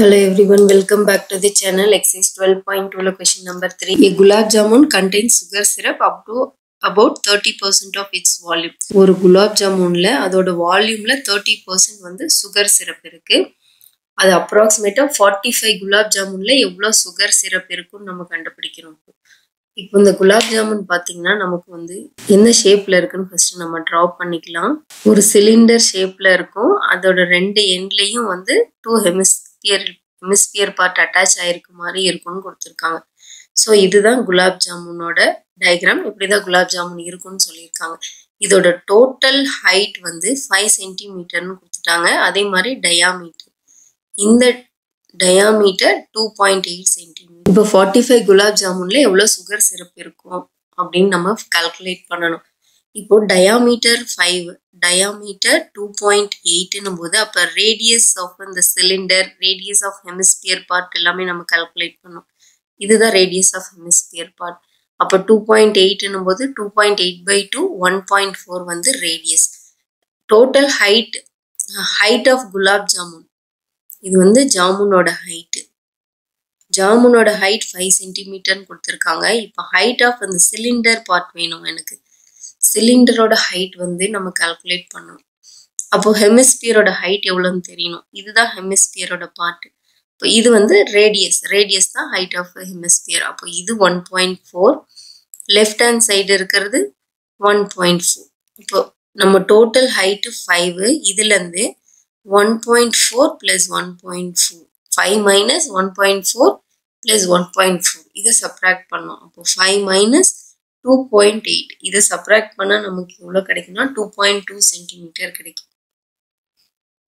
Hello everyone, welcome back to the channel. Exercise 12.2 question number 3. A gulab jamun contains sugar syrup up to about 30% of its volume. ஒரு குலாப் ஜாமுன்ல அதோட வால்யூம்ல 30% வந்து sugar syrup இருக்கு. அது அப்ராக்சிமேட்டா 45 குலாப் ஜாமுன்ல எவ்வளவு sugar syrup இருக்குன்னு நம்ம கண்டுபிடிக்கணும். இப்போ இந்த குலாப் ஜாமுன் பாத்தீங்கன்னா நமக்கு வந்து என்ன ஷேப்ல இருக்குன்னு ஃபர்ஸ்ட் நம்ம டிரா பண்ணிக்கலாம். ஒரு சிலிண்டர் ஷேப்ல இருக்கும். அதோட ரெண்டு எண்ட்லயும் வந்து டூ ஹெமிஸ்பியர் பார்ட் அட்டாச் ஆயிருக்கு மாதிரி இருக்கும்னு கொடுத்துருக்காங்க. ஸோ இதுதான் குலாப் ஜாமுனோட டயக்ராம். இப்படிதான் குலாப் ஜாமுன் இருக்கும்னு சொல்லியிருக்காங்க. இதோட டோட்டல் ஹைட் வந்து 5 சென்டிமீட்டர்னு கொடுத்துட்டாங்க. அதே மாதிரி டயாமீட்டர், இந்த டயாமீட்டர் 2.8 சென்டிமீட்டர். இப்போ 45 குலாப் ஜாமுன்ல எவ்வளவு சுகர் சிரப் இருக்கும் அப்படின்னு நம்ம கால்குலேட் பண்ணணும். இப்போ டயாமீட்டர் 5, டயாமீட்டர் 2.8 போது அப்ப ரேடியஸ் ஆஃப் இந்த cylinder, radius of hemisphere part எல்லாமே நம்ம கால்குலேட் பண்ணோம். இதுதான் ரேடியஸ் ஆஃப் ஹெமிஸ்பியர் பார்ட். அப்ப 2.8 போது 2.8/2 1.4 வந்து radius. Total height of gulab jamun, இது வந்து ஜாமுனோட ஹைட். ஜாமுனோட ஹைட் 5 சென்டிமீட்டர்னு கொடுத்துருக்காங்க. இப்போ ஹைட் ஆஃப் அந்த சிலிண்டர் பார்ட் வேணும் எனக்கு. சிலிண்டரோட ஹைட் வந்து நம்ம கால்குலேட் பண்ணணும். அப்போ ஹெமிஸ்பியரோட ஹைட் எவ்வளோன்னு தெரியணும். இதுதான் ஹெமிஸ்பியரோட பார்ட். இப்போ இது வந்து ரேடியஸ் தான் ஹைட் ஆஃப் ஹெமிஸ்பியர். அப்போ இது 1.4, லெஃப்ட் ஹேண்ட் சைடு இருக்கிறது 1.4. இப்போ நம்ம டோட்டல் ஹைட்டு 5, இதுல இருந்து 1.4 + 1.4, 5 - 1.4 + 1.4 இதை சப்ராக்ட் பண்ணோம். அப்போ 5 - 2.8 இதை சப்ராக்ட் பண்ணா நமக்கு எவ்வளவு கிடைக்கும்னா 2.2 சென்டிமீட்டர் கிடைக்கும்.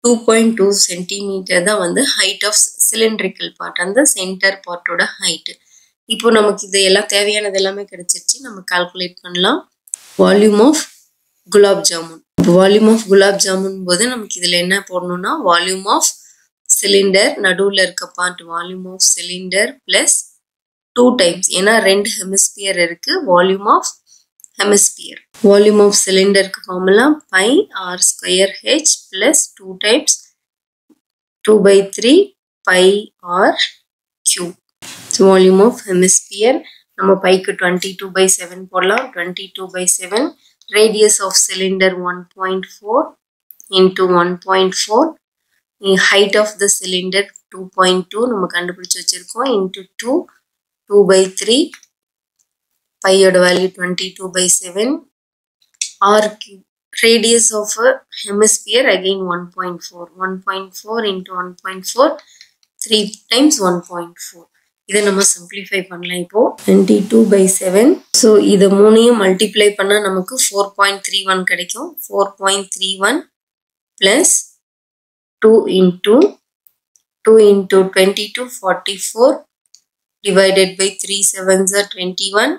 2.2 சென்டிமீட்டர் தான் வந்து ஹைட் ஆஃப் சிலிண்ட்ரிக்கல் பார்ட், அந்த சென்டர் பார்ட்டோட ஹைட். இப்போ நமக்கு இது எல்லாம் தேவையானது எல்லாமே கிடைச்சிருச்சு. நம்ம கால்குலேட் பண்ணலாம் volume of gulab jamun. Volume of gulab jamun போது நமக்கு இதுல என்ன போடணும்னா வால்யூம் ஆஃப் சிலிண்டர், நடுவுல இருக்க part volume of cylinder plus 2 times, ஏன்னா ரெண்டு ஹெமிஸ்பியர் இருக்கு. Volume of hemisphere, volume of சிலிண்டருக்கு formula πr² plus 2 times 2/3 πr³. Volume of hemisphere நம்ம பைக்கு 22/7 போடலாம். 22/7. Radius of cylinder 1.4 into 1.4. height of the cylinder 2.2 நம்ம கண்டுபிடிச்சு வச்சிருக்கோம். into 2/3. பையோட value 22/7. r³. radius of a hemisphere again 1.4. 1.4 into 1.4, 3 times 1.4. இதை நம்ம சிம்பிளிஃபை பண்ணலாம். இப்போ 22/7. ஸோ இதை மூணையும் மல்டிப்ளை பண்ணா நமக்கு 4.31 கிடைக்கும். 4.31 plus 2 into 22 44 divided by 3 7s are 21.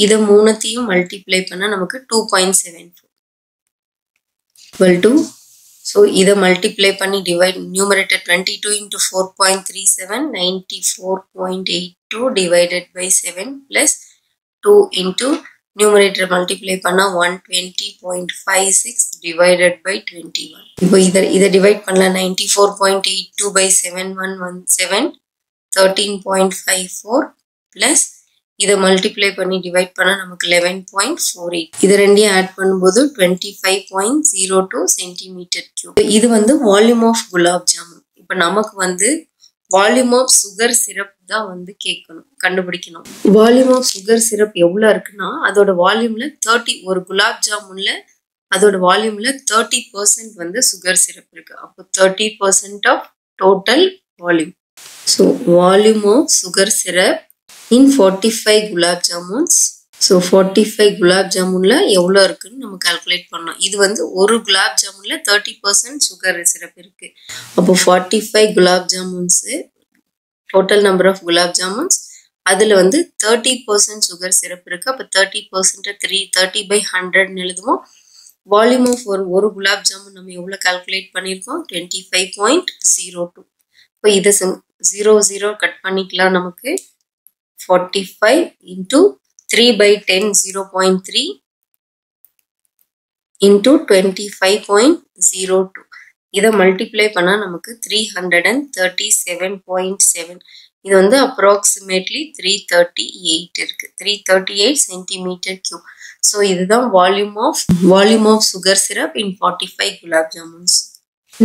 இதை மூணத்தையும் மல்டிப்ளை பண்ணா நமக்கு 2.74 equal to. ஸோ இதை மல்டிப்ளை பண்ணி divide, numerator 22 into 4.37 94.82 divided by 7 plus 2 into numerator multiply பண்ணா 120.56 divided by 21. இப்போ இதை டிவைட் பண்ணலாம். 94.82/7 13.54 பிளஸ் இதை மல்டிப்ளை பண்ணி டிவைட் பண்ணா நமக்கு 11.48. இது ரெண்டையும் ஆட் பண்ணும்போது 25.02 சென்டிமீட்டர் கியூப். இது வந்து வால்யூம் ஆஃப் குலாப் ஜாமுன். இப்போ நமக்கு வந்து வால்யூம் ஆஃப் சுகர் சிரப் தான் வந்து கண்டுபிடிக்கணும். வால்யூம் ஆஃப் சுகர் சிரப் எவ்வளவு இருக்குன்னா அதோட வால்யூம்ல 30, ஒரு குலாப் ஜாமுன்ல அதோட வால்யூம்ல 30% வந்து சுகர் சிரப் இருக்கு. அப்போ 30% of total volume. So volume of sugar syrup in 45 gulab jamuns. So 45 gulab ஜாமுன்ல எவ்வளோ இருக்குன்னு நம்ம கால்குலேட் பண்ணோம். இது வந்து ஒரு குலாப் ஜாமுன்ல 30% சுகர் சிரப் இருக்கு. அப்போ 45 gulab jamuns, total number of gulab jamuns, அதுல வந்து 30% சுகர் சிரப் இருக்கு. அப்போ 30% 30/100 எழுதுவோம். வால்யூம் ஆஃப் ஒரு குலாப் ஜாமுன் நம்ம எவ்வளோ கால்குலேட் பண்ணியிருக்கோம் 25.02. இப்போ இதை 0 கட் பண்ணிக்கலாம். நமக்கு 45 into 3/10 0.3 into 25.02. இதை மல்டிப்ளை பண்ணால் நமக்கு 337.7. இது வந்து அப்ராக்சிமேட்லி 338 இருக்கு. 338 சென்டிமீட்டர் கியூப். ஸோ இதுதான் volume of sugar syrup in 45 gulab jamuns.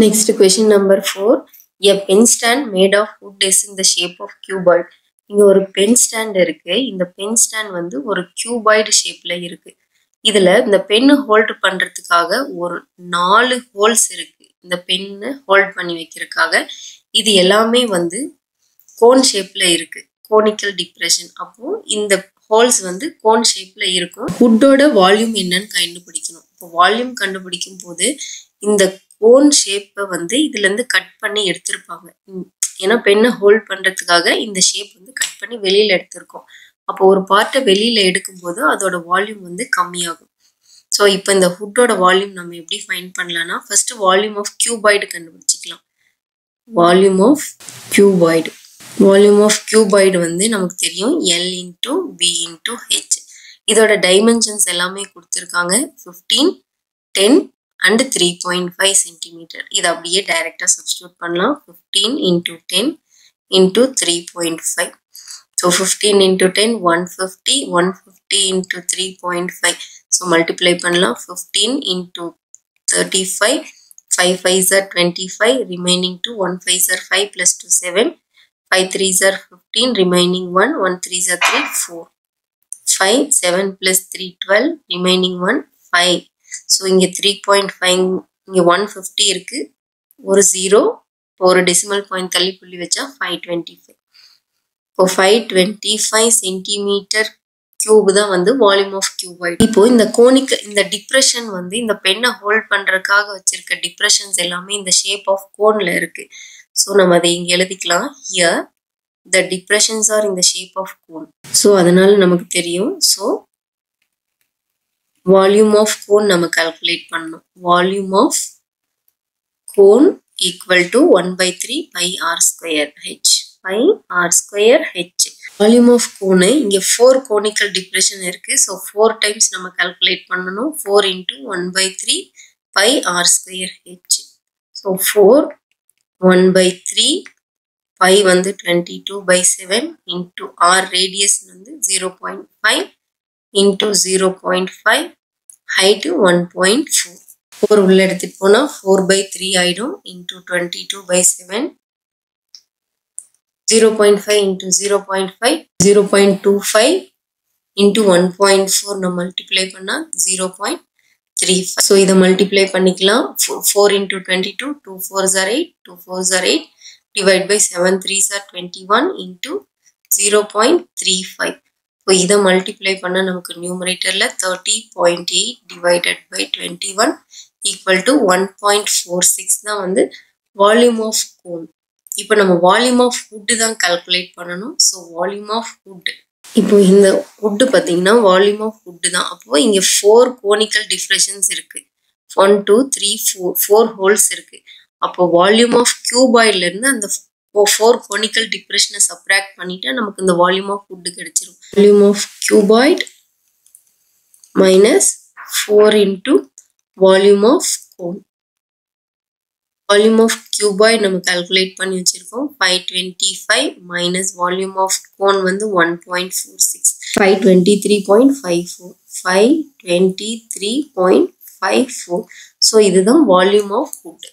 Next question number 4. A pen stand made of wood is in the shape of cuboid. இங்க ஒரு பென் ஸ்டாண்ட் இருக்கு. இந்த பென் ஸ்டாண்ட் வந்து ஒரு கியூபாய்டு ஷேப்ல இருக்கு. இதுல இந்த பென்னு ஹோல்ட் பண்றதுக்காக ஒரு 4 ஹோல்ஸ் இருக்கு. இந்த பென்னு ஹோல்ட் பண்ணி வைக்கிறதுக்காக. இது எல்லாமே வந்து கோன் ஷேப்ல இருக்கு. Conical depression. அப்போ இந்த ஹோல்ஸ் வந்து கோன் ஷேப்ல இருக்கும். வுட்டோட வால்யூம் என்னன்னு கண்டுபிடிக்கணும். இப்போ வால்யூம் கண்டுபிடிக்கும் போது இந்த கோன் ஷேப்பை வந்து இதுல இருந்து கட் பண்ணி எடுத்திருப்பாங்க. ஏன்னா பெண்ணை ஹோல்ட் பண்றதுக்காக இந்த ஷேப் வந்து கட் பண்ணி வெளியில எடுத்திருக்கோம். அப்போ ஒரு பார்ட்டை வெளியில எடுக்கும் போது அதோட வால்யூம் வந்து கம்மியாகும். ஸோ இப்போ இந்த ஹுட்டோட வால்யூம் நம்ம எப்படி ஃபைண்ட் பண்ணலாம்னா ஃபர்ஸ்ட் வால்யூம் ஆஃப் கியூபாய்டு கண்டுபிடிச்சிக்கலாம். வால்யூம் ஆஃப் கியூபாய்டு வந்து நமக்கு தெரியும் L into B into H. இதோட டைமென்ஷன்ஸ் எல்லாமே கொடுத்துருக்காங்க. 15, 10 and 3.5 சென்டிமீட்டர். இதை அப்படியே டைரக்டா சப்ஸ்டியூட் பண்ணலாம். 15 into 10 into 3.5. So 15 into 10 150, 150 into 3.5. So multiply பண்ணலாம். 15 into 35, 5 5s are 25, remaining 2, 1 5s are 5 plus 2 7, 5 3s are 15, remaining 1, 1 3s are 3, 4, 5 7 plus 3 12, remaining 1 5. So இங்கே 3.5, இங்கே 150 இருக்கு. ஒரு 0, ஒரு டெசிமல் பாயிண்ட் தள்ளி புள்ளி வச்சா 525. இப்போ 525 சென்டிமீட்டர் கியூப் தான் வந்து வால்யூம் ஆஃப் கியூபாய்டு. இப்போ இந்த டிப்ரெஷன் வந்து இந்த பெண்ணை ஹோல்ட் பண்றதுக்காக வச்சிருக்க டிப்ரெஷன்ஸ் எல்லாமே இந்த ஷேப் ஆஃப் கோன்ல இருக்கு. ஸோ நம்ம அதை இங்க எழுதிக்கலாம். Here the depressions are in the shape of cone. So அதனால நமக்கு தெரியும். ஸோ வால்யூம் ஆஃப் கோன் நம்ம கால்குலேட் பண்ணணும். Volume of cone equal to 1/3 pi R square H. Volume of cone இங்கே 4 கோனிக்கல் டிப்ரெஷன் இருக்கு. ஸோ 4 டைம்ஸ் நம்ம calculate பண்ணணும். 4 into 1/3 pi R square H. So 4 1/3 pi வந்து 22/7 இன்டூ ஆர் ரேடியஸ் வந்து 0.5 into 0.5, height 1.4. 4 உள்ள எடுத்துட்டு போனா 4/3 ஆயிடும். into 22/7, 0.5 into 0.5, 0.25 into 1.4 நம்ம மல்டிப்ளை பண்ணா 0.35. ஸோ இதை மல்டிப்ளை பண்ணிக்கலாம். 4 into 22, 2 4s are 8, 2 4s are 8, divide by 7 3s are 21 into 0.35. இப்போ இதை மல்டிப்ளை பண்ண நமக்கு நியூமரேட்டர்ல 30.8 டிவைடட் பை 21 ஈக்குவல் டு 1.46 தான் வந்து வால்யூம் ஆஃப் கோன். இப்போ நம்ம வால்யூம் ஆஃப் வுட் தான் கால்குலேட் பண்ணணும். ஸோ வால்யூம் ஆஃப் வுட், இப்போ இந்த வுட் பார்த்தீங்கன்னா வால்யூம் ஆஃப் வுட் தான். அப்போ இங்கே 4 கோனிக்கல் டிஃப்ரெஷன்ஸ் இருக்கு. 1 2 3 4 ஹோல்ஸ் இருக்கு. அப்போ வால்யூம் ஆஃப் கியூபாய்ட்ல இருந்து அந்த 4 கோனிக்கல் டிப்ரெஷனை சப்ராக்ட் பண்ணிட்டு நமக்கு இந்த வால்யூம் ஆஃப் வுட் கிடைச்சிரும். Volume of cuboid minus 4 into volume of cone. Volume of cuboid நம்ம கால்குலேட் பண்ணி வச்சிருக்கோம். 525 மைனஸ் வால்யூம் ஆஃப் கோன் வந்து 1.46, 523.54, 523.54. ஸோ இதுதான் வால்யூம் ஆஃப் வுட்.